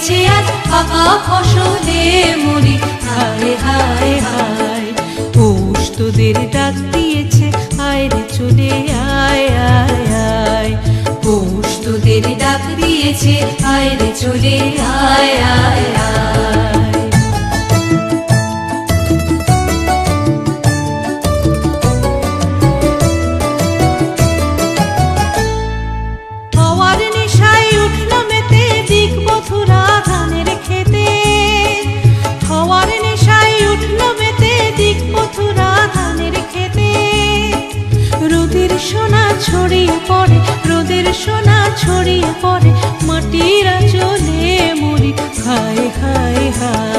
দিয়েছে আজ ফাঁকা ফসলে মরি, হায় হায় হায়। পৌষ তোদের ডাক দিয়েছে, আয় রে চলে আয় আয় আয়। পৌষ তোদের ডাক দিয়েছে, আয় রে চলে আয় আয় আয়। হওয়ার নেশায় উঠল মেতে দিক বধুরা ধানের খেতে, হওয়ার নেশায় উঠল মেতে দিক বধুরা ধানের খেতে। রোদের সোনা ছড়িয়ে পড়ে, রোদের সোনা ছড়িয়ে পড়ে, মাটির আঁচলে মরি, হায় হায় হায়।